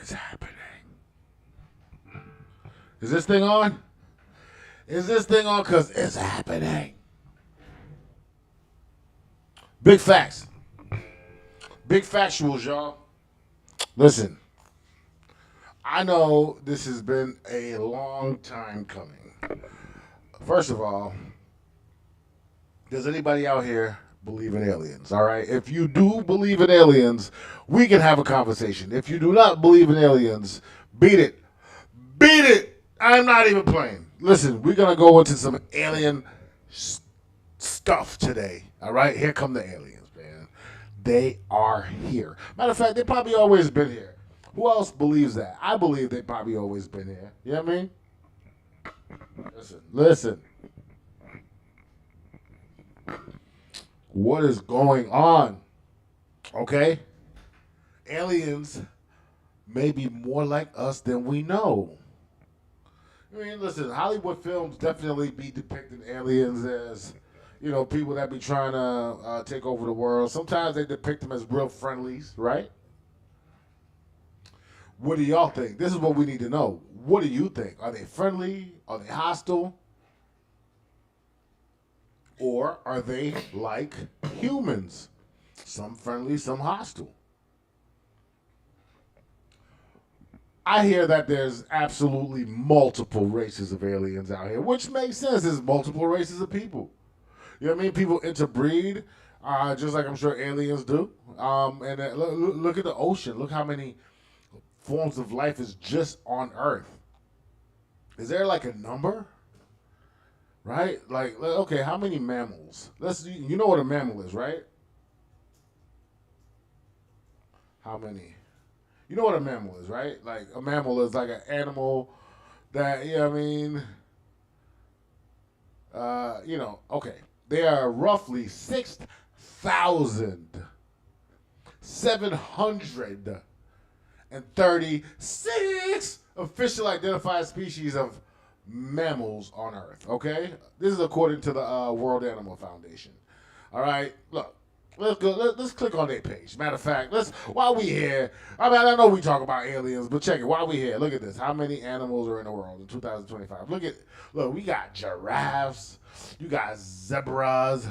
It's happening. Is this thing on? Is this thing on? Because it's happening. Big facts. Big factuals, y'all. Listen, I know this has been a long time coming. First of all, does anybody out here believe in aliens? All right. If you do believe in aliens, we can have a conversation. If you do not believe in aliens, beat it. Beat it. I'm not even playing. Listen, we're going to go into some alien stuff today. All right. Here come the aliens, man. They are here. Matter of fact, they probably always been here. Who else believes that? I believe they probably always been here. You know what I mean? Listen. What is going on? Okay? Aliens may be more like us than we know. I mean, listen, Hollywood films definitely be depicting aliens as, people that be trying to take over the world. Sometimes they depict them as real friendlies, right? What do y'all think? This is what we need to know. What do you think? Are they friendly? Are they hostile? Or are they like humans? Some friendly, some hostile. I hear that there's absolutely multiple races of aliens out here, which makes sense. There's multiple races of people. You know what I mean? People interbreed, just like I'm sure aliens do. And look at the ocean. Look how many forms of life is just on Earth. Is there like a number? Right? Like, okay, how many mammals? You know what a mammal is, right? How many? You know what a mammal is, right? Like, a mammal is like an animal that, okay. There are roughly 6,736 official identified species of mammals on Earth. Okay, this is according to the World Animal Foundation. All right, look, let's go. Let's click on their page. Matter of fact, while we here. I know we talk about aliens, but check it. While we here, look at this. How many animals are in the world in 2025? Look. We got giraffes. You got zebras,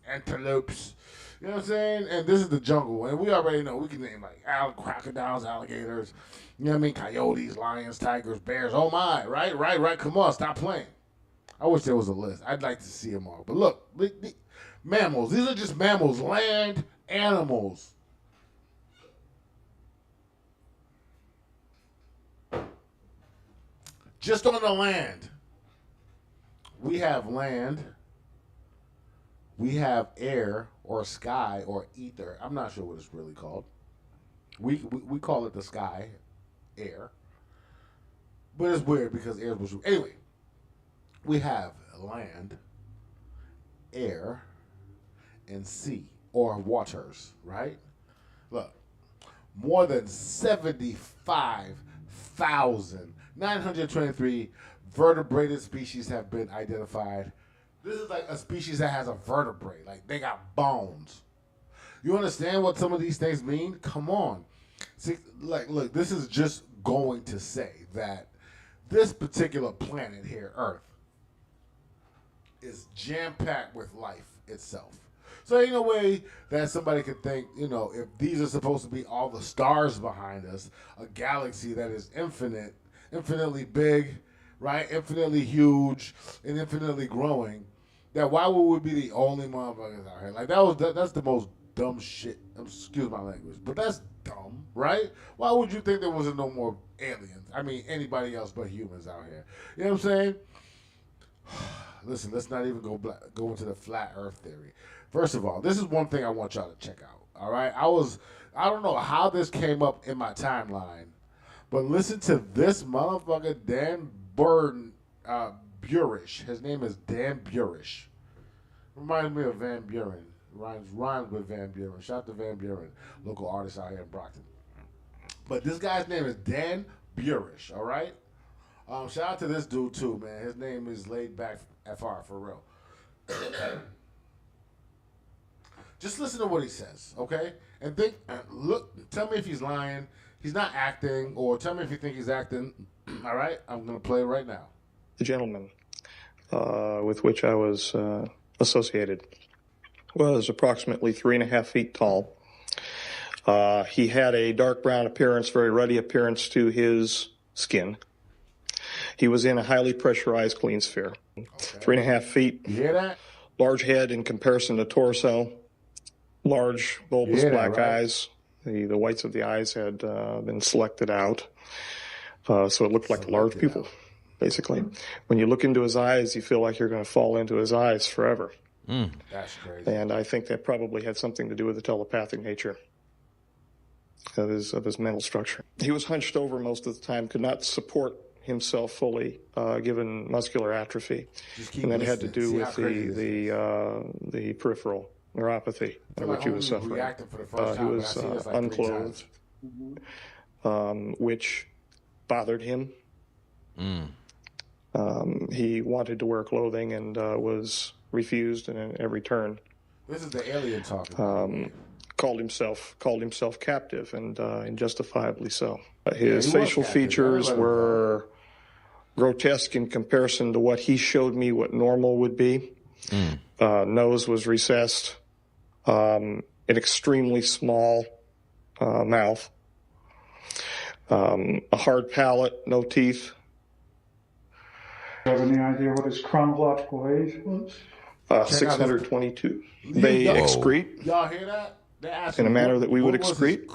antelopes. You know what I'm saying? And this is the jungle, and we already know we can name like crocodiles, alligators. You know what I mean? Coyotes, lions, tigers, bears. Oh my! Right. Come on, stop playing. I wish there was a list. I'd like to see them all. But look, mammals. These are just mammals, land animals. Just on the land. We have land. We have air or sky or ether. I'm not sure what it's really called. We call it the sky, air. But it's weird because air was. Anyway, we have land, air, and sea or waters, right? Look, more than 75,923 vertebrated species have been identified. This is like a species that has a vertebrae, like they got bones. You understand what some of these things mean? Come on. See, look, this is just going to say that this particular planet here, Earth, is jam packed with life itself. So ain't no way that somebody could think, if these are supposed to be all the stars behind us, a galaxy that is infinitely big, right, infinitely huge, and infinitely growing, that why would we be the only motherfuckers out here? Like that's the most dumb shit. Excuse my language, but that's dumb, right? Why would you think there wasn't no more aliens? I mean, anybody else but humans out here. You know what I'm saying? Listen, let's not even go into the flat Earth theory. First of all, this is one thing I want y'all to check out. All right, I don't know how this came up in my timeline, but listen to this motherfucker, Dan Burish. His name is Dan Burish. Reminds me of Van Buren. Rhymes with Van Buren. Shout out to Van Buren, local artist out here in Brockton. But this guy's name is Dan Burish. All right. Shout out to this dude too, man. His name is Laid Back FR for real. Just listen to what he says, okay? And look. Tell me if he's lying. He's not acting, or tell me if you think he's acting. All right, I'm going to play right now. The gentleman with which I was associated was approximately 3.5 feet tall. He had a dark brown appearance, very ruddy appearance to his skin. He was in a highly pressurized clean sphere. Okay. 3.5 feet. You hear that? Large head in comparison to torso. Large, bulbous black eyes. The whites of the eyes had been selected out. So it looked like a large pupil, basically. When you look into his eyes, you feel like you're going to fall into his eyes forever. That's crazy. And I think that probably had something to do with the telepathic nature of his mental structure. He was hunched over most of the time, could not support himself fully, given muscular atrophy, and that had to do with the peripheral neuropathy which he was suffering. He was unclothed, which bothered him. He wanted to wear clothing and was refused in every turn. This is the alien talking. Called himself captive, and justifiably so. His facial features were grotesque in comparison to what he showed me what normal would be. Nose was recessed, an extremely small mouth, a hard palate, no teeth. Do you have any idea what his chronological age was? 622. They excrete. Y'all hear that? In a manner that we would excrete.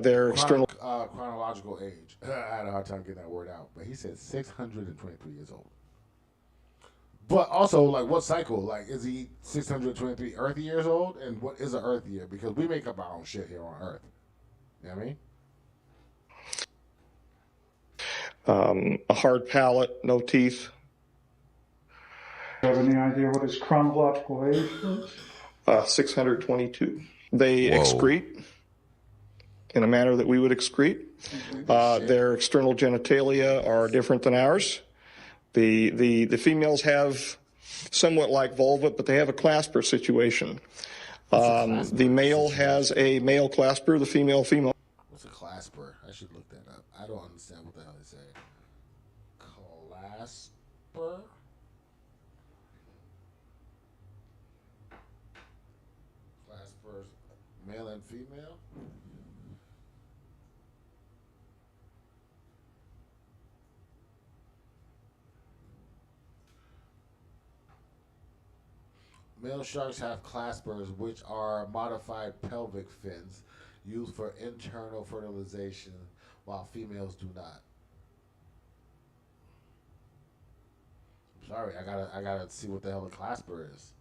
Their external chronological age. I had a hard time getting that word out, but he said 623 years old. But also, like, what cycle? Like, is he 623 Earth years old? And what is an Earth year? Because we make up our own shit here on Earth. You know what I mean? A hard palate, no teeth. Do you have any idea what his chronological age was? 622. They excrete in a manner that we would excrete. Their external genitalia are different than ours. The females have somewhat like vulva, but they have a clasper situation. The male has a male clasper, the female. What's a clasper? I should look that up. I don't understand what the hell they say. Clasper? Claspers, male and female? Male sharks have claspers, which are modified pelvic fins used for internal fertilization, while females do not. I'm sorry, I gotta see what the hell a clasper is.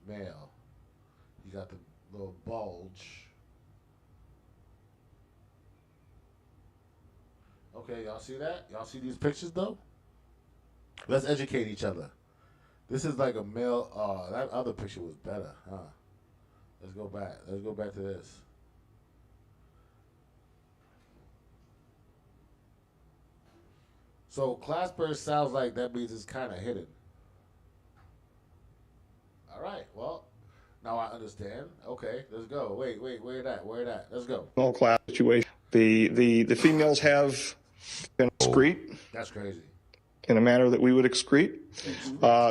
Male, you got the little bulge. Okay, y'all see that? Y'all see these pictures though? Let's educate each other. This is like a male. That other picture was better, huh? Let's go back. Let's go back to this. So clasper sounds like that means it's kind of hidden. All right. Well, now I understand. Okay, let's go. Wait. Where that? Let's go. Small class situation. The females have been excrete. That's crazy. In a manner that we would excrete.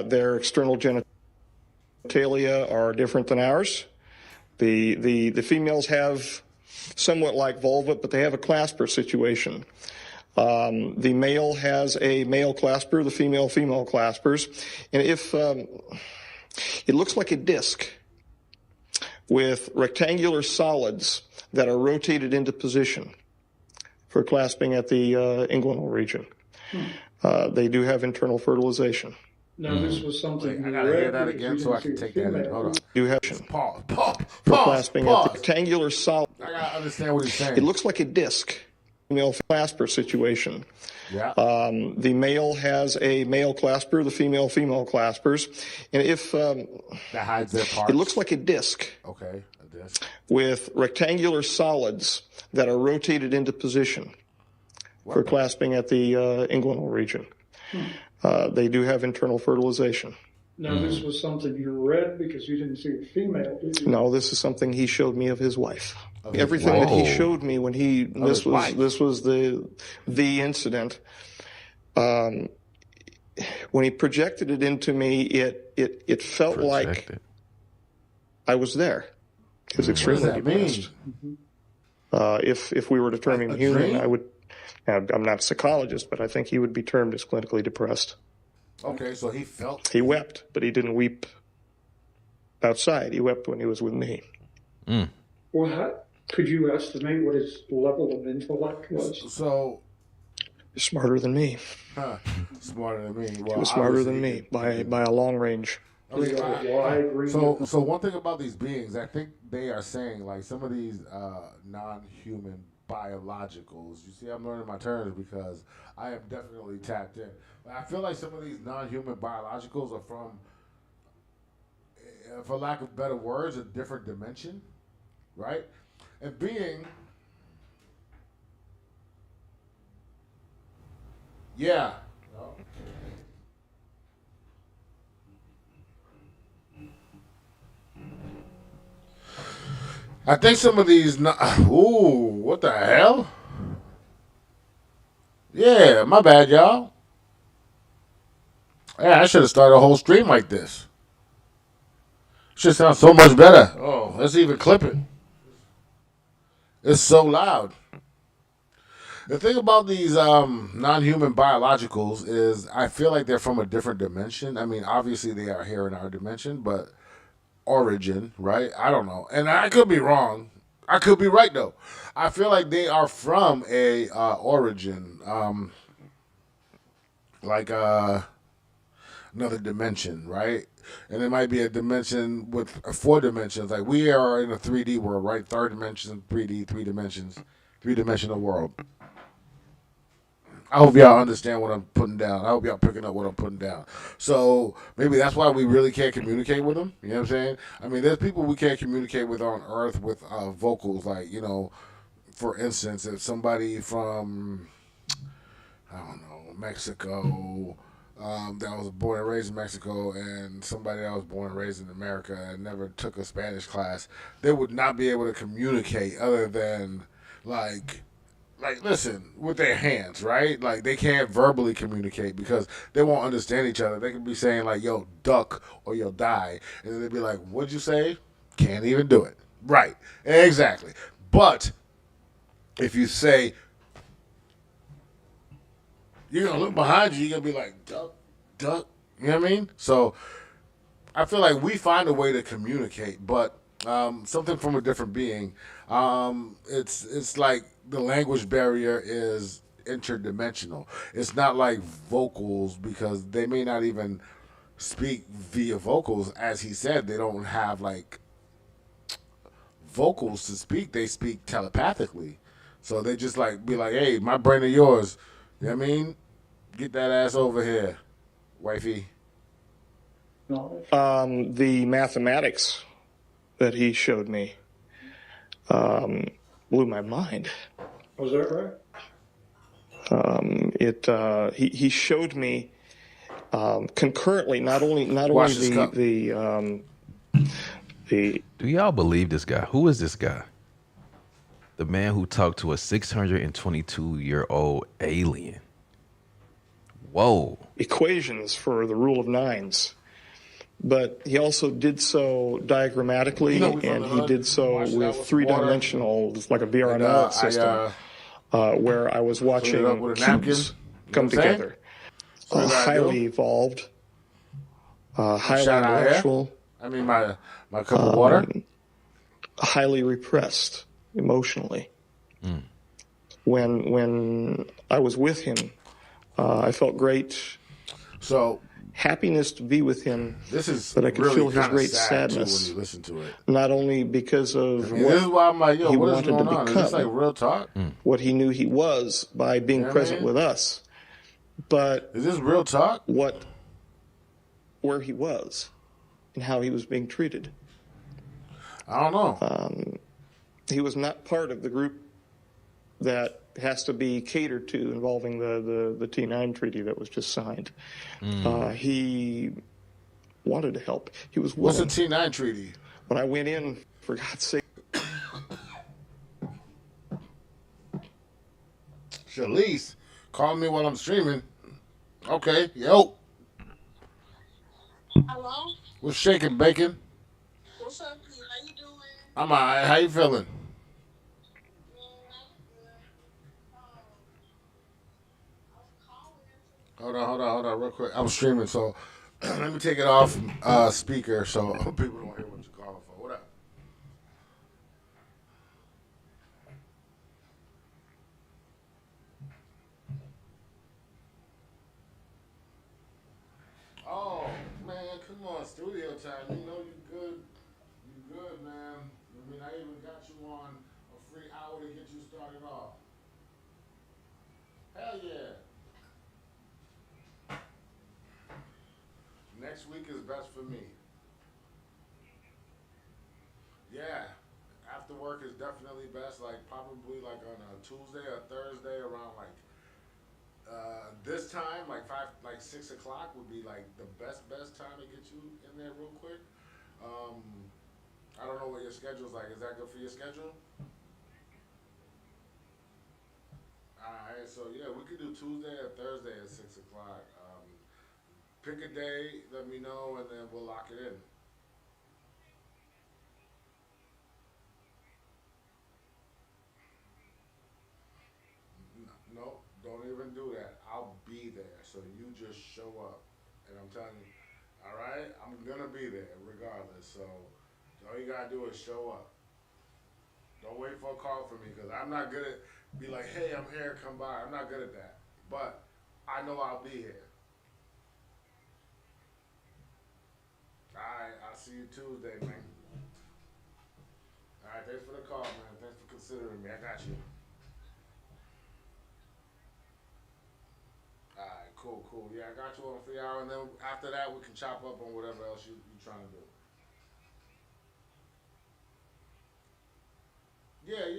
Their external genitalia are different than ours. The females have somewhat like vulva, but they have a clasper situation. The male has a male clasper, the female claspers. And if it looks like a disc with rectangular solids that are rotated into position for clasping at the inguinal region. They do have internal fertilization. Now, this was something I gotta hear that again so I can take that in. Hold on. Do have Pause. for clasping at the rectangular solid. I gotta understand what he's saying. It looks like a disc, female clasper situation. Yeah. The male has a male clasper, the female claspers, and if that hides their parts. it looks like a disc. Okay, a disc with rectangular solids that are rotated into position. For clasping at the inguinal region. They do have internal fertilization. Now, this was something you read because you didn't see a female, did you? No, this is something he showed me of his wife. Of his everything that he Whoa. showed me when his wife. this was the incident. When he projected it into me, it felt like Projected. I was there. It was What does extremely that mean? depressed. If we were to term Like him a human, dream? I would. I'm not a psychologist, but I think he would be termed as clinically depressed. Okay, so he felt. He wept, but he didn't weep outside. He wept when he was with me. Well, could you estimate what his level of intellect was? So, He's smarter than me. smarter than me. He Well, was smarter than obviously, me by a long range. I mean, He's got a wide range of- so one thing about these beings, I think they are saying like some of these non-human biologicals. You see, I'm learning my terms because I am definitely tapped in. But I feel like some of these non-human biologicals are from, for lack of better words, a different dimension, right? And being, yeah. I think some of these. Ooh, what the hell? Yeah, my bad, y'all. Yeah, I should have started a whole stream like this. Should sound so much better. Oh, let's even clip it. It's so loud. The thing about these non-human biologicals is I feel like they're from a different dimension. I mean, obviously they are here in our dimension, but origin, right? I don't know. And I could be wrong. I could be right, though. I feel like they are from a origin, like another dimension, right? And it might be a dimension with 4 dimensions. Like we are in a 3D world, right? 3rd dimension, 3D, 3 dimensions, 3-dimensional world. I hope y'all understand what I'm putting down. I hope y'all picking up what I'm putting down. So maybe that's why we really can't communicate with them. You know what I'm saying? I mean, there's people we can't communicate with on Earth with vocals. Like, you know, for instance, if somebody from, I don't know, Mexico, that was born and raised in Mexico, and somebody that was born and raised in America and never took a Spanish class, they would not be able to communicate other than like listen with their hands, right? Like they can't verbally communicate because they won't understand each other. They can be saying like, yo, duck or you'll die, and then they'd be like, what'd you say? Can't even do it. Right, exactly. But if you say, you're gonna look behind you, you're gonna be like, duck, duck. You know what I mean? So I feel like we find a way to communicate, but something from a different being. It's like the language barrier is interdimensional. It's not like vocals because they may not even speak via vocals. As he said, they don't have like vocals to speak. They speak telepathically. So they just like be like, hey, my brain or yours. You know what I mean? Get that ass over here, wifey. The mathematics that he showed me blew my mind. Was that right? He showed me concurrently not only Watch this cup. the Do y'all believe this guy? Who is this guy? The man who talked to a 622-year-old alien. Whoa. equations for the rule of nines. But he also did so diagrammatically, and he did so with 3-dimensional, like a VRML system, where I was watching cubes come together. Highly evolved, highly intellectual. I mean, my cup of water. Highly repressed emotionally. When I was with him, I felt great. So happiness to be with him, this is but I could really feel his kinda great sad, too, sadness. when you listen to it. Not only because of I mean, this is why I'm like, yo, he what is wanted going to on? Is this like become, real talk? what he knew he was by being Yeah, present man. with us, but Is this real talk? where he was and how he was being treated. I don't know. He was not part of the group that has to be catered to involving the T9 treaty that was just signed. He wanted to help. He was willing. What's the T9 treaty? When I went in, for God's sake, Shalice, call me while I'm streaming. Okay, yo. Hello? What's shaking, bacon? What's up, P? How you doing? I'm alright. How you feeling? I'm good. I was calling. Hold on, real quick. I'm streaming, so let me take it off speaker so people don't hear what you're calling for. What up? Oh man, come on, studio time. You know you good. You good, man. I mean, I even got you on a free hour to get you started off. Hell yeah. Next week is best for me. Yeah. After work is definitely best. Like probably like on a Tuesday or Thursday around like this time, like 6 o'clock would be like the best time to get you in there real quick. Um, I don't know what your schedule's like. Is that good for your schedule? Alright, so yeah, we could do Tuesday or Thursday at 6 o'clock. Pick a day, let me know, and then we'll lock it in. No, don't even do that. I'll be there, so you just show up. And I'm telling you, all right, I'm gonna be there regardless. So all you gotta do is show up. Don't wait for a call from me because I'm not good at be like, hey, I'm here, come by. I'm not good at that. But I know I'll be here. All right, I'll see you Tuesday, man. All right, thanks for the call, man. Thanks for considering me. I got you. Alright, cool. Yeah, I got you on free hour, and then after that, we can chop up on whatever else you trying to do. Yeah.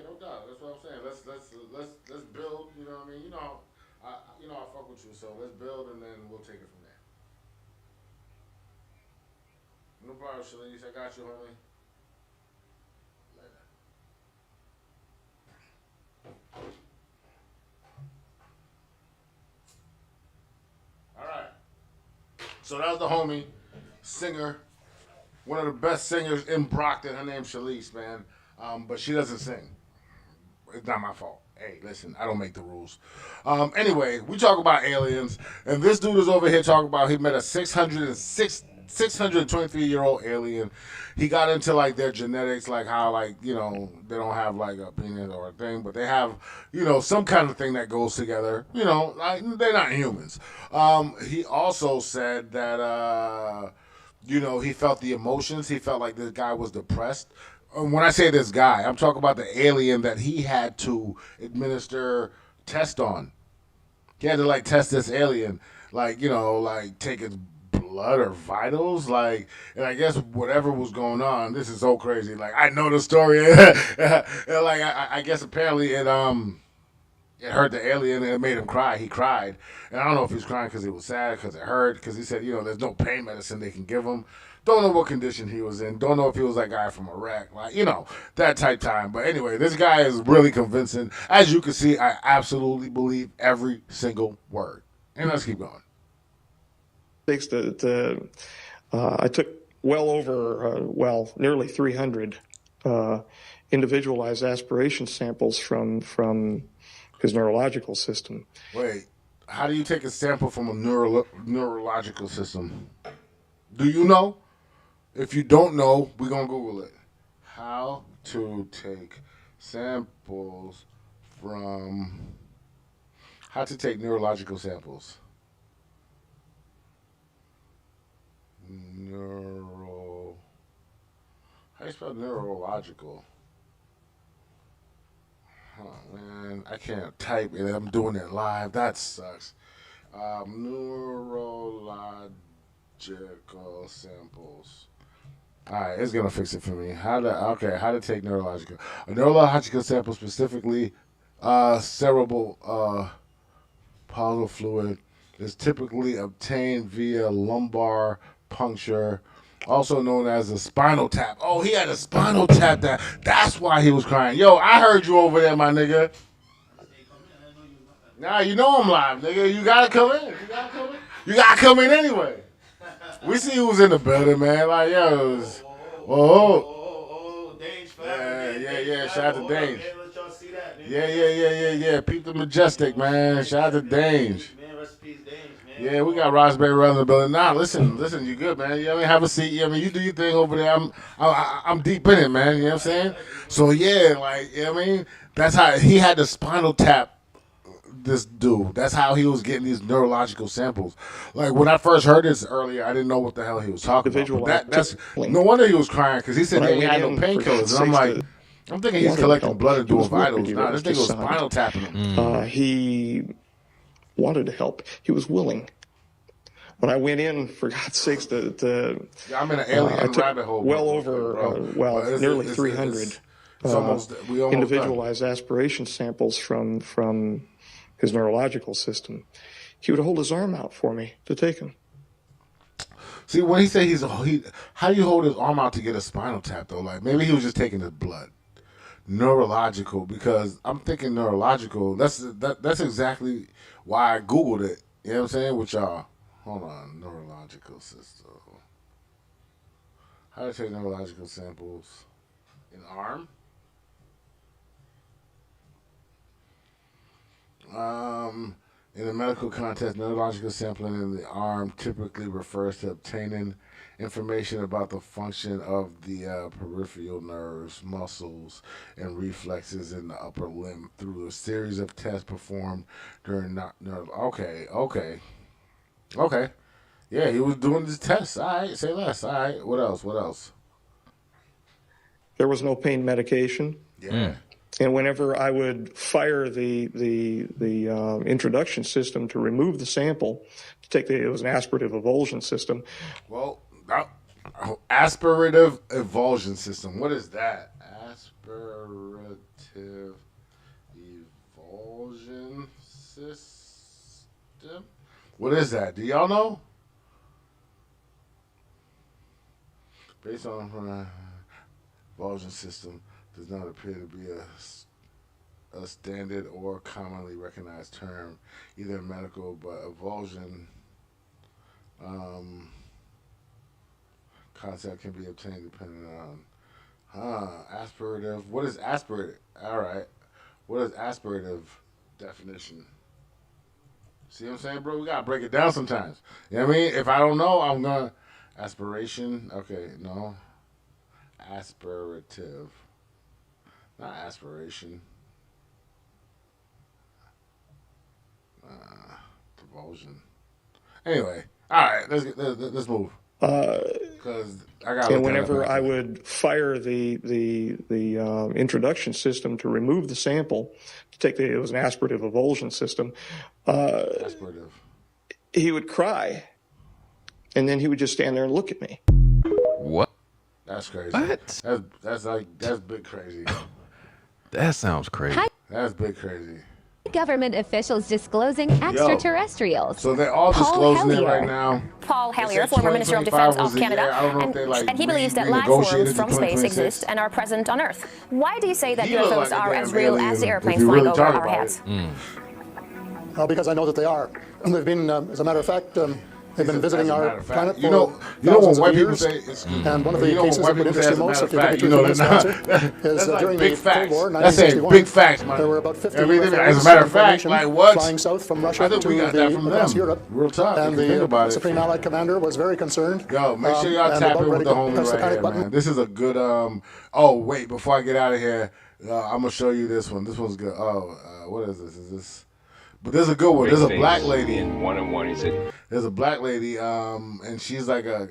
No doubt. That's what I'm saying. Let's build. You know what I mean? I fuck with you. So let's build, and then we'll take it from there. No problem, Shalice. I got you, homie. Later. All right. So that was the homie, singer, one of the best singers in Brockton. Her name's Shalice, man. But she doesn't sing. It's not my fault. Hey, listen, I don't make the rules. Anyway, we talk about aliens, and this dude is over here talking about he met a 623-year-old alien. He got into like their genetics, like how like they don't have like a penis or a thing, but they have some kind of thing that goes together. Like they're not humans. He also said that he felt the emotions. He felt like this guy was depressed. When I say this guy, I'm talking about the alien that he had to administer test on. He had to like test this alien, like like take his blood or vitals, like, and I guess whatever was going on. This is so crazy. Like I know the story, and like I guess apparently it hurt the alien and it made him cry. He cried, and I don't know if he's crying because he was sad, because it hurt, because he said there's no pain medicine they can give him. Don't know what condition he was in. Don't know if he was that guy from Iraq, like that type time. But anyway, this guy is really convincing. As you can see, I absolutely believe every single word. And let's keep going. I took well over, nearly 300 individualized aspiration samples from his neurological system. Wait, how do you take a sample from a neurological system? Do you know? If you don't know, we're going to Google it. How to take samples from... How to take neurological samples. How do you spell neurological? Oh, man, I can't type it. I'm doing it live. That sucks. Neurological samples. All right, it's gonna fix it for me. How to take neurological a neurological sample, specifically cerebral causal fluid, is typically obtained via lumbar puncture, also known as a spinal tap. Oh, he had a spinal tap. That's why he was crying. Yo, I heard you over there, my nigga. Nah, you know I'm live, nigga. You gotta come in. You gotta come in anyway. We see who's in the building, man. Like, yo. Yeah. Shout out to Danger. Yeah. Peep the Majestic, man. Shout out to Danger. Yeah, we got Raspberry Run in the building. Nah, listen, you good, man. You know what I mean? Have a seat. You know what I mean? You do your thing over there. I'm deep in it, man. You know what I'm saying? So yeah, like, you know what I mean? That's how he had to spinal tap this dude. That's how he was getting these neurological samples. Like when I first heard this earlier, I didn't know what the hell he was talking about. But that's no wonder he was crying because he said he ain't had no painkillers. And I'm like, I'm thinking he's collecting blood and doing vitals. Nah, this nigga was spinal tapping him. He wanted to help. He was willing. When I went in, for God's sakes, I'm in an alien rabbit hole. Well over, nearly 300 individualized aspiration samples from his neurological system. He would hold his arm out for me to take them. See, when he said how do you hold his arm out to get a spinal tap though? Like maybe he was just taking his blood. Neurological, because I'm thinking neurological. That's exactly why I Googled it. You know what I'm saying? With y'all. Hold on. Neurological system. How to take neurological samples in arm? In a medical context, neurological sampling in the arm typically refers to obtaining information about the function of the peripheral nerves, muscles, and reflexes in the upper limb through a series of tests performed during Okay. Yeah, he was doing these tests. All right, say less. All right, what else? There was no pain medication. Yeah. And whenever I would fire the introduction system to remove the sample, it was an aspirative avulsion system. Well, aspirative avulsion system. What is that? Aspirative avulsion system. What is that? Do y'all know? Based on avulsion system, does not appear to be a standard or commonly recognized term, either medical, but avulsion concept can be obtained depending on aspirative. What is aspirative? All right. What is aspirative definition? See what I'm saying, bro? We gotta break it down sometimes. You know what I mean? If I don't know, I'm gonna aspiration. Okay, no. Aspirative. Not aspiration. Avulsion. Anyway, all right, let's move. Because I got. And whenever I would fire the introduction system to remove the sample, it was an aspirative avulsion system. Aspirative. He would cry, and then he would just stand there and look at me. What? That's crazy. What? That's big crazy. That sounds crazy. That's big crazy. Government officials disclosing extraterrestrials. So they're all disclosing it right now. Paul Hellyer, former Minister of Defense of Canada, and he believes that life forms from space exist and are present on Earth. Why do you say that UFOs are as real as the airplanes flying over our heads? Because I know that they are. And they've been, as a matter of fact, they've been visiting our planet for you know when white people say it's, and one of the cases that would interest you most, if you could be truthful answer, is during the Cold War, 1961. Big facts, man. There were about 50 as a matter of fact, like what? Flying south from Russia across Europe. Real talk. And the Supreme Allied Commander was very concerned. Yo, make sure y'all tap in with the homie right here, man. This is a good. Oh wait, before I get out of here, I'm gonna show you this one. This one's good. What is this? Is this? But there's a good one. There's a black lady. There's a black lady, and she's like a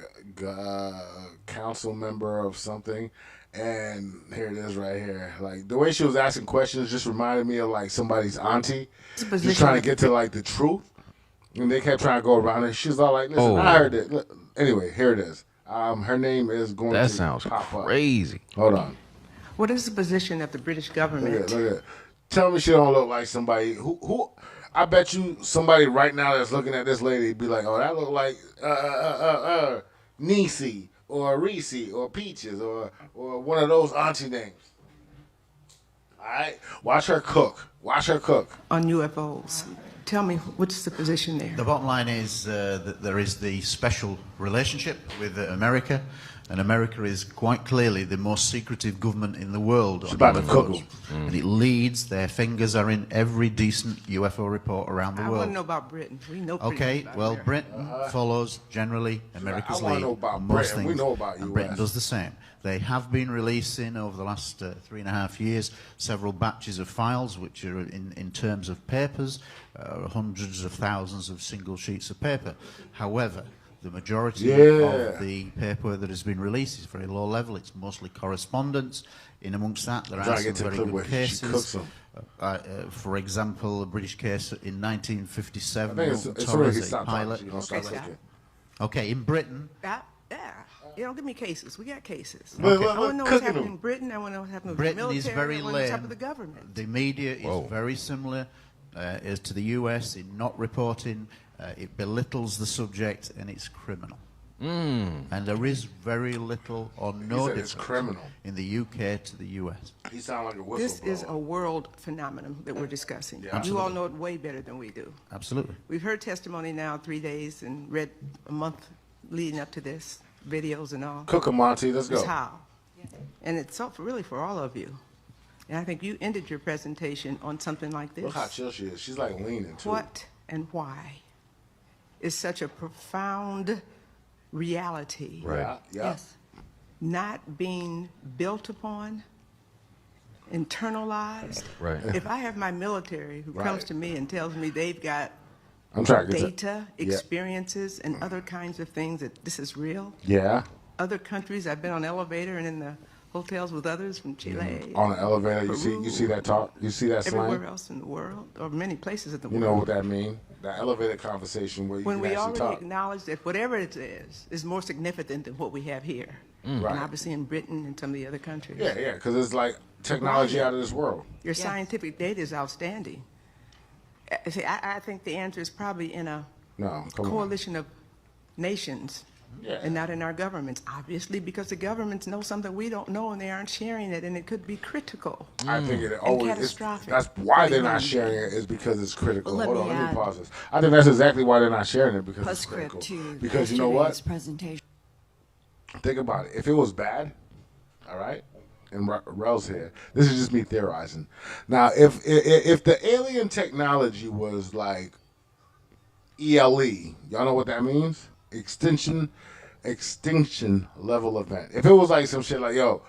council member of something. And here it is right here. Like the way she was asking questions just reminded me of like somebody's auntie, just trying to get to like the truth. And they kept trying to go around it. She's all like, "Listen, I heard it." Anyway, here it is. Her name is going to sounds pop up. Crazy. Hold on. What is the position of the British government? Look at it. Tell me she don't look like somebody who. I bet you somebody right now that's looking at this lady be like, "Oh, that look like Niecy or Reese or Peaches or one of those auntie names." All right, watch her cook. Watch her cook. On UFOs. Tell me, what's the position there? The bottom line is that there is the special relationship with America, and America is quite clearly the most secretive government in the world. It's about to cook them. And it leads, their fingers are in every decent UFO report around the world. I want to know about Britain. We know Britain. Okay, well, Britain follows generally America's lead. Know about most Britain. things, We know about and US. Britain does the same. They have been releasing over the last 3.5 years several batches of files, which are in terms of papers, hundreds of thousands of single sheets of paper. However, the majority of the paper that has been released is very low level. It's mostly correspondence. In amongst that, there are some very good cases. For example, a British case in 1957, Torres, a pilot. Okay, in Britain. Yeah. You don't give me cases. We got cases. Okay. I want to know what's happening in Britain. I want to know what's happening with the Britain military. is very I want to know what's lame. happening with the government. The media is very similar as to the US in not reporting. It belittles the subject, and it's criminal. And there is very little or no difference in the UK to the US. He sound like a whistleblower. This is a world phenomenon that we're discussing. Yeah, you all know it way better than we do. Absolutely. We've heard testimony now 3 days and read a month leading up to this, videos and all. Cook 'em, Monty. Let's go. It's how. And it's really for all of you. And I think you ended your presentation on something like this. Look how chill she is. She's like leaning, too. What and why is such a profound reality. Right. Yeah. Yes. Not being built upon, internalized. Right. If I have my military who comes to me and tells me they've got I'm trying to get data, experiences, and other kinds of things that this is real. Yeah. Other countries, I've been on the elevator and in the hotels with others from Chile. On the elevator, Peru, you see that talk? You see that slang? everywhere else in the world, or many places in the You world. know what that means? That elevator conversation where you When can we actually already talk. acknowledge that whatever it is more significant than what we have here. Right. And obviously in Britain and some of the other countries. Yeah, because it's like technology out of this world. Your scientific data is outstanding. See, I think the answer is probably in a coalition of nations and not in our governments, obviously, because the governments know something we don't know and they aren't sharing it, and it could be critical. I think it always is. Catastrophic. That's why they're not sharing it, is because it's critical. Hold on, let me pause this. I think that's exactly why they're not sharing it, because it's critical. Because you know what? Presentation. Think about it. If it was bad, all right, and Rel's here, this is just me theorizing. Now, if the alien technology was like ELE, y'all know what that means? Extinction level event. If it was like some shit like, yo,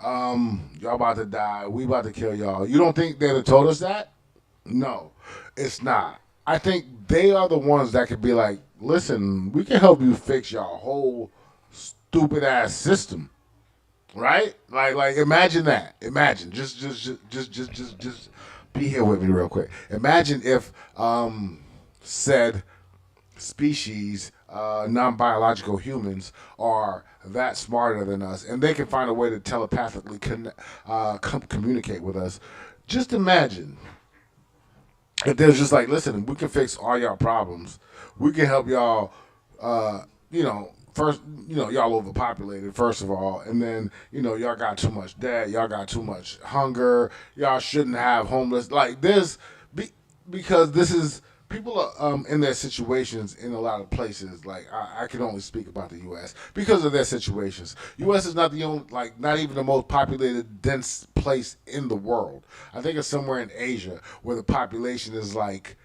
y'all about to die, we about to kill y'all, you don't think they'd have told us that? No, it's not. I think they are the ones that could be like, listen, we can help you fix your whole stupid ass system, right? Like imagine that. Imagine, just be here with me real quick. Imagine if said species, non-biological humans, are that smarter than us, and they can find a way to telepathically communicate with us. Just imagine if there's just like, listen, we can fix all y'all problems. We can help y'all, first, y'all overpopulated, first of all, and then, y'all got too much debt, y'all got too much hunger, y'all shouldn't have homeless, like this, because this is, people are in their situations in a lot of places. Like, I can only speak about the U.S. because of their situations. U.S. is not the only, not even the most populated, dense place in the world. I think it's somewhere in Asia where the population is like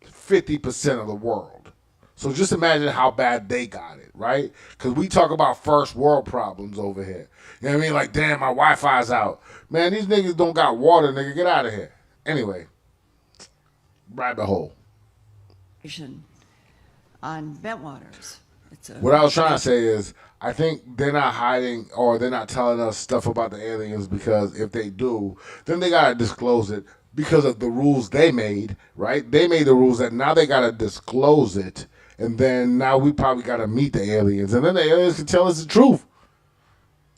50% of the world. So just imagine how bad they got it, right? Because we talk about first world problems over here. You know what I mean? Like, damn, my Wi-Fi's out. Man, these niggas don't got water, nigga. Get out of here. Anyway, rabbit hole. On Bentwaters. What I was trying to say is, I think they're not hiding or they're not telling us stuff about the aliens, because if they do, then they got to disclose it because of the rules they made, right? They made the rules that now they got to disclose it, and then now we probably got to meet the aliens, and then the aliens can tell us the truth.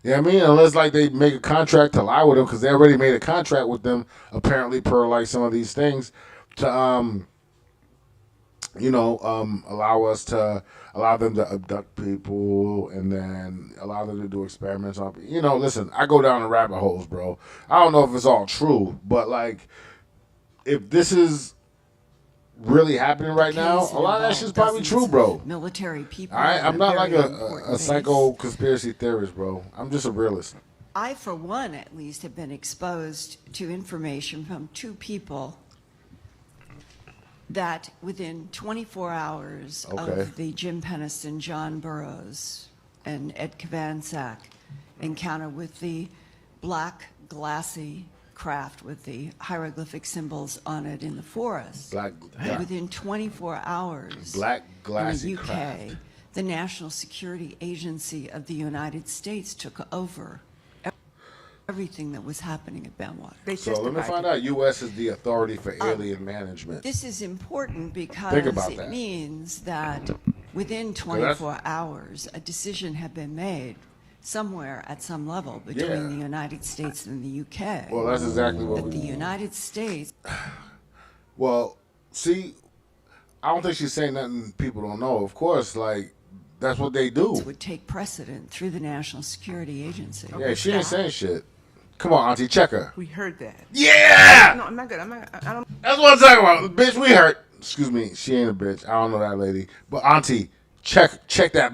You know what I mean? Unless like they make a contract to lie with them, because they already made a contract with them, apparently, per like some of these things, to allow them to abduct people and then allow them to do experiments on people. Listen, I go down the rabbit holes, bro. I don't know if it's all true, but like, if this is really happening right now, a lot of that shit's probably true, bro. Military people. All right, I'm not like a psycho conspiracy theorist, bro. I'm just a realist. I, for one, at least, have been exposed to information from two people that within 24 hours of the Jim Peniston, John Burroughs, and Ed Kovansak encounter with the black, glassy craft with the hieroglyphic symbols on it in the forest. Within 24 hours, black, glassy in the UK, craft. the National Security Agency of the United States took over everything that was happening at Bentwater. So let me find out. U.S. is the authority for alien management. This is important because it means that within 24 hours, a decision had been made somewhere at some level between the United States and the UK. Well, that's exactly what the United States. Well, see, I don't think she's saying nothing people don't know. Of course, like, that's what they do. Would take precedent through the National Security Agency. Yeah, she ain't saying shit. Come on, Auntie, check her. We heard that. Yeah! No, I'm not good. I don't. That's what I'm talking about. Bitch, we heard. Excuse me, she ain't a bitch. I don't know that lady. But Auntie, check that.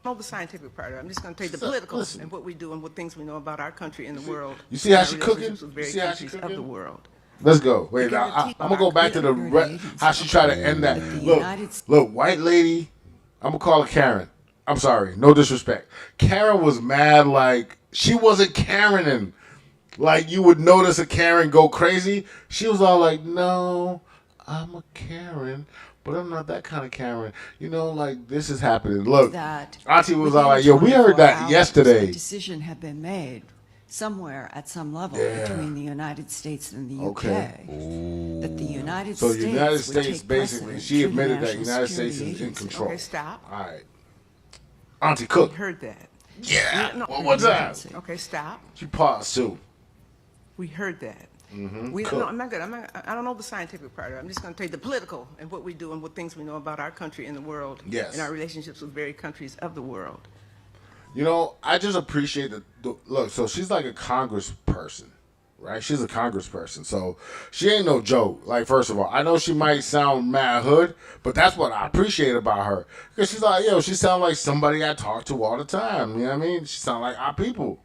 know the scientific part of it. I'm just going to tell you the political and what we do and what things we know about our country and the world. You see how she cooking? You see how she cooking? Of the world. Let's go. Wait, I'm gonna go back to how she tried to end that. Look, white lady. I'm gonna call her Karen. I'm sorry, no disrespect. Karen was mad, like she wasn't Karening. Like you would notice a Karen go crazy. She was all like, "No, I'm a Karen, but I'm not that kind of Karen." You know, like this is happening. Look, Auntie was all like, "Yo, we heard that yesterday." A decision had been made somewhere at some level between the United States and the UK. That the United States. So the United States basically, she admitted that the United States is in control. Okay, stop. All right, Auntie Cook. We heard that. Yeah. What's that? Okay, stop. She paused too. We heard that. Mm-hmm. No, I'm not good. I don't know the scientific part of it. I'm just going to tell you the political and what we do and what things we know about our country and the world. Yes. And our relationships with various countries of the world. You know, I just appreciate the look. So she's like a congressperson, right? She's a congressperson, so she ain't no joke. Like, first of all, I know she might sound mad hood, but that's what I appreciate about her. Because she's like, yo, she sounds like somebody I talk to all the time. You know what I mean? She sounds like our people.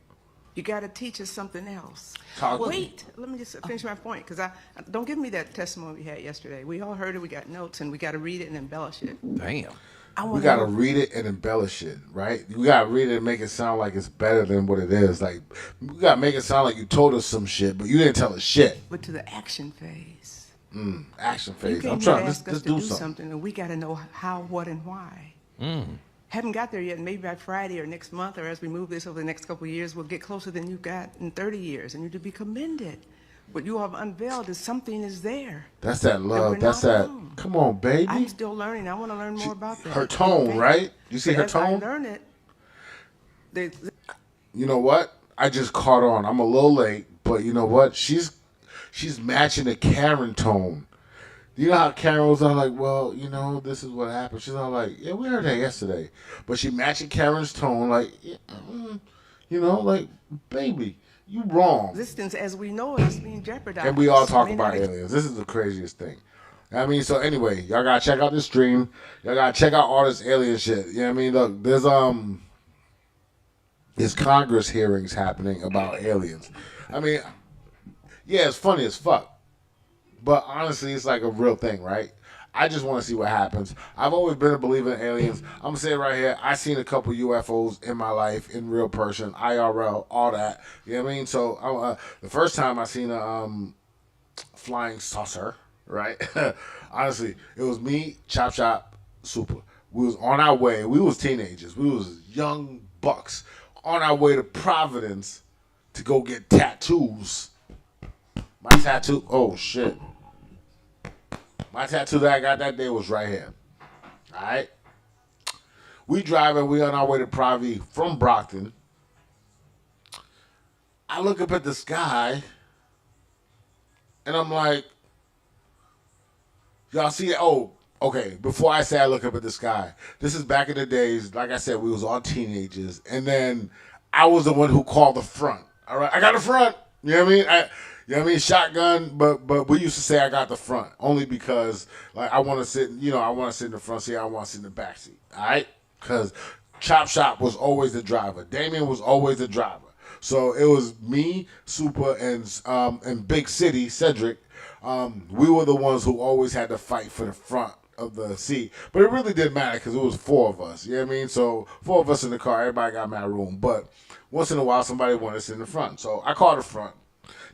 You got to teach us something else. Wait, let me just finish my point, because don't give me that testimony we had yesterday. We all heard it. We got notes, and we got to read it and embellish it. Damn. We got to read it and embellish it, right? We got to read it and make it sound like it's better than what it is. Like, we got to make it sound like you told us some shit, but you didn't tell us shit. But to the action phase. Action phase. I'm trying to do something, and we got to know how, what, and why. Haven't got there yet. Maybe by Friday or next month, or as we move this over the next couple of years, we'll get closer than you've got in 30 years, and you're to be commended. What you have unveiled is something is there. That's that love. That's that. Come on, baby. I'm still learning. I want to learn more about that. Her tone, right? You see her tone? I learn it. You know what? I just caught on. I'm a little late, but you know what? She's matching the Karen tone. You know how Karen was all like, well, you know, this is what happened. She's all like, yeah, we heard that yesterday. But she matching Karen's tone like, you know, like, baby, you wrong. Existence as we know it is being jeopardized. And we all talk about aliens. This is the craziest thing. I mean, so anyway, y'all gotta check out this stream. Y'all gotta check out all this alien shit. You know what I mean? Look, there's Congress hearings happening about aliens. I mean, yeah, it's funny as fuck. But honestly, it's like a real thing, right? I just want to see what happens. I've always been a believer in aliens. I'm going to say it right here. I seen a couple UFOs in my life, in real person, IRL, all that. You know what I mean? So the first time I seen a flying saucer, right? Honestly, it was me, Chop Chop, Super. We was on our way. We was teenagers. We was young bucks on our way to Providence to go get tattoos. My tattoo, oh shit. My tattoo that I got that day was right here. All right? We driving, we on our way to Provi from Brockton. I look up at the sky, and I'm like, y'all see it? Oh, okay. Before I say I look up at the sky, this is back in the days, like I said, we was all teenagers, and then I was the one who called the front. All right? I got the front. You know what I mean? You know what I mean? Shotgun, but we used to say I got the front only because like I want to sit, I want to sit in the front seat. I want to sit in the back seat. All right, because Chop Shop was always the driver. Damien was always the driver. So it was me, Super, and Big City Cedric. We were the ones who always had to fight for the front of the seat. But it really didn't matter because it was 4 of us. You know what I mean? So 4 of us in the car, everybody got mad room. But once in a while, somebody wanted to sit in the front. So I called the front.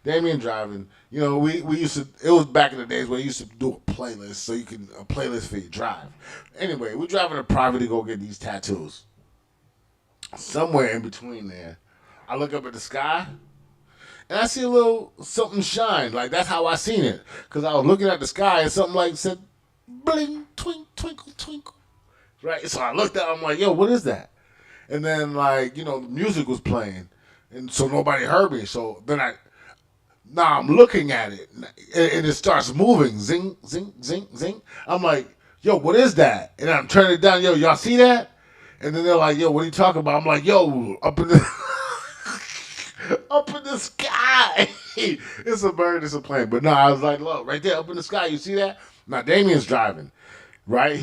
Damien driving. We used to, it was back in the days where you used to do a playlist so you can, a playlist for your drive. Anyway, we're driving a private to go get these tattoos. Somewhere in between there, I look up at the sky, and I see a little something shine. Like, that's how I seen it. Because I was looking at the sky, and something like said, bling, twink, twinkle, twinkle. Right? So I looked up, I'm like, yo, what is that? And then, like, the music was playing. And so nobody heard me. So then I'm looking at it, and it starts moving. Zing, zing, zing, zing. I'm like, yo, what is that? And I'm turning it down. Yo, y'all see that? And then they're like, yo, what are you talking about? I'm like, yo, up in the sky. It's a bird, it's a plane. But no, I was like, look, right there up in the sky, you see that? Now, Damien's driving, right?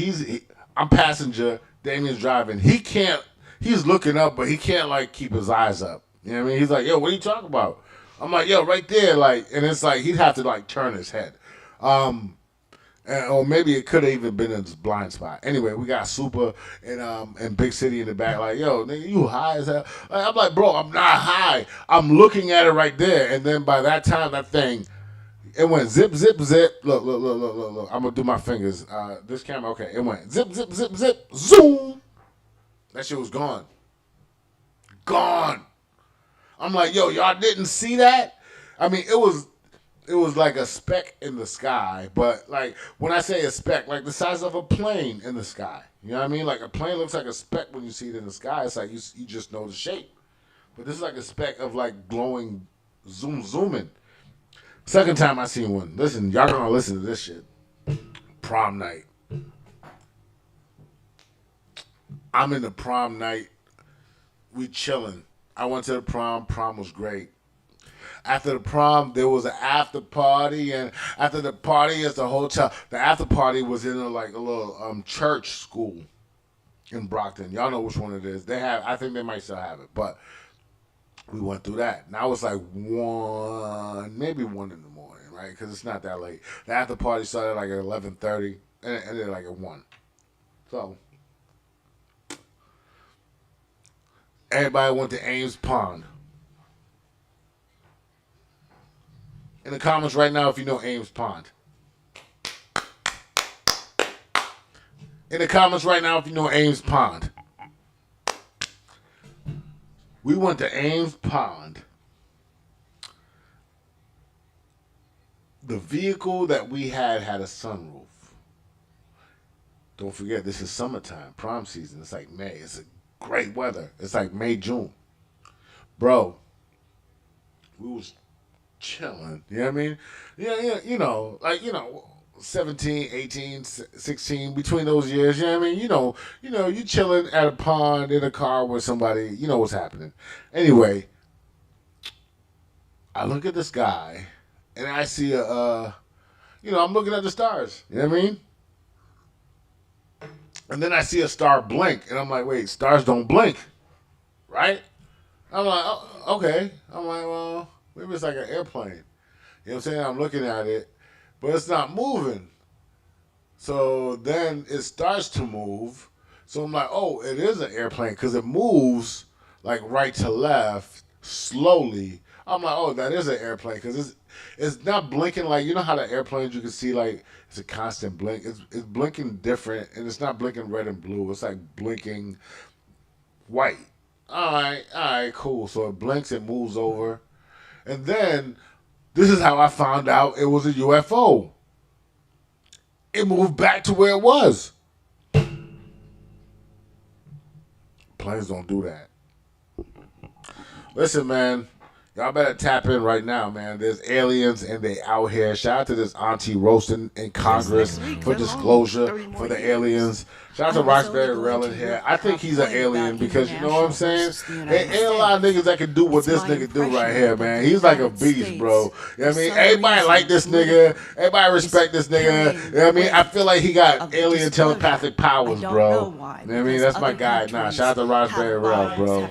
I'm passenger, Damien's driving. He's looking up, but he can't, like, keep his eyes up. You know what I mean? He's like, yo, what are you talking about? I'm like, yo, right there, like, and it's like, he'd have to, like, turn his head. Or maybe it could have even been in his blind spot. Anyway, we got Super and Big City in the back, like, yo, nigga, you high as hell. I'm like, bro, I'm not high. I'm looking at it right there. And then by that time, that thing, it went zip, zip, zip. Look. I'm going to do my fingers. This camera, okay. It went zip, zip, zip, zip, zoom. That shit was gone. Gone. I'm like, yo, y'all didn't see that? I mean, it was like a speck in the sky, but like when I say a speck, like the size of a plane in the sky. You know what I mean? Like a plane looks like a speck when you see it in the sky. It's like you just know the shape. But this is like a speck of like glowing zooming. Second time I seen one. Listen, y'all gonna listen to this shit. Prom night. I'm in the prom night. We chilling. I went to the prom. Prom was great. After the prom, there was an after party, and after the party is the hotel. The after party was in a little church school in Brockton. Y'all know which one it is. I think they might still have it, but we went through that. Now it's like 1 in the morning, right? Because it's not that late. The after party started like at 11:30, and it ended like at 1. So everybody went to Ames Pond. In the comments right now if you know Ames Pond. In the comments right now if you know Ames Pond. We went to Ames Pond. The vehicle that we had a sunroof. Don't forget, this is summertime, prom season. It's like May. It's great weather. It's like May, June. Bro, we was chilling, you know what I mean? Yeah, 17, 18, 16, between those years, you know what I mean? You chilling at a pond in a car with somebody, you know what's happening. Anyway, I look at the sky, and I see I'm looking at the stars, you know what I mean? And then I see a star blink, and I'm like, wait, stars don't blink, right? I'm like, oh, okay. I'm like, well, maybe it's like an airplane. You know what I'm saying? I'm looking at it, but it's not moving. So then it starts to move. So I'm like, oh, it is an airplane because it moves like right to left slowly. I'm like, oh, that is an airplane because it's not blinking like, you know how the airplanes you can see like it's a constant blink. It's blinking different, and it's not blinking red and blue. It's like blinking white. All right, cool. So it blinks, it moves over. And then, this is how I found out it was a UFO. It moved back to where it was. Planes don't do that. Listen, man, y'all better tap in right now, man. There's aliens and they out here. Shout out to this auntie roasting in Congress for disclosure for the aliens. Shout out to Roxbury Rell in here. I think he's an alien because you know what I'm saying? Ain't a lot of niggas that can do what this nigga do right here, man. He's like a beast, bro. You know what I mean? Everybody like this nigga. Everybody respect this nigga. You know what I mean? I feel like he got alien telepathic powers, bro. You know what I mean? That's my guy. Nah, shout out to Roxbury Rell, bro.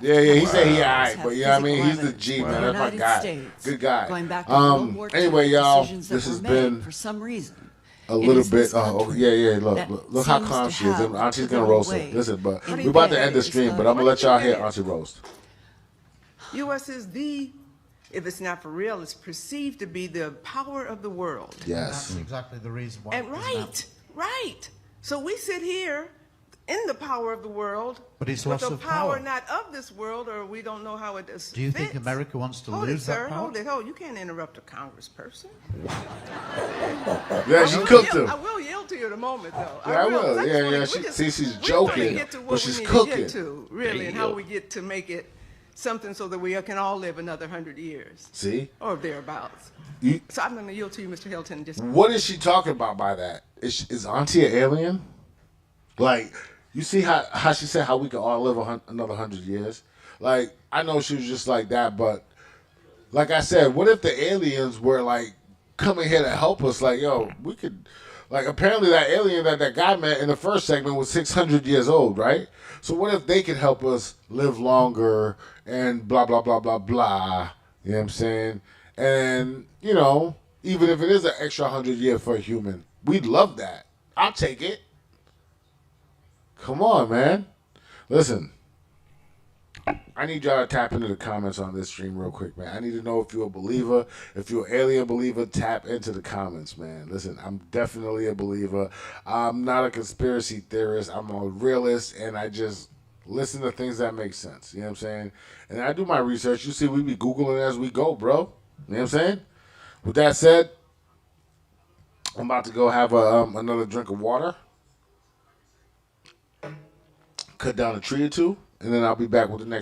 Yeah, he said he alright, but you know what I mean? He's the G, man. That's my guy. Good guy. Anyway, y'all, this has been for some reason. A little bit. Yeah. Look how calm she is. Auntie's gonna roast it. Listen, but we're about to end the stream, but I'm gonna let y'all hear Auntie roast. U.S. is if it's not for real, it's perceived to be the power of the world. Yes. That's exactly the reason why. And right. So we sit here in the power of the world, but it's loss of power not of this world, or we don't know how it is. Do you think America wants to lose that power? Hold it. You can't interrupt a congressperson. Yeah, she cooked him. I will yield to you in a moment, though. Yeah, I will. Yeah. She's joking, but she's cooking. Really, and how we get to make it something so that we can all live another 100 years. See? Or thereabouts. So I'm going to yield to you, Mr. Hilton. What is she talking about by that? Is Auntie an alien? Like, you see how she said how we could all live another 100 years? Like, I know she was just like that, but like I said, what if the aliens were like coming here to help us? Like, yo, we could, like, apparently that alien that guy met in the first segment was 600 years old, right? So what if they could help us live longer and blah, blah, blah, blah, blah. You know what I'm saying? And, you know, even if it is an extra 100 years for a human, we'd love that. I'll take it. Come on, man. Listen, I need y'all to tap into the comments on this stream real quick, man. I need to know if you're a believer. If you're an alien believer, tap into the comments, man. Listen, I'm definitely a believer. I'm not a conspiracy theorist. I'm a realist, and I just listen to things that make sense. You know what I'm saying? And I do my research. You see, we be Googling as we go, bro. You know what I'm saying? With that said, I'm about to go have another drink of water. Cut down a tree or two, and then I'll be back with the next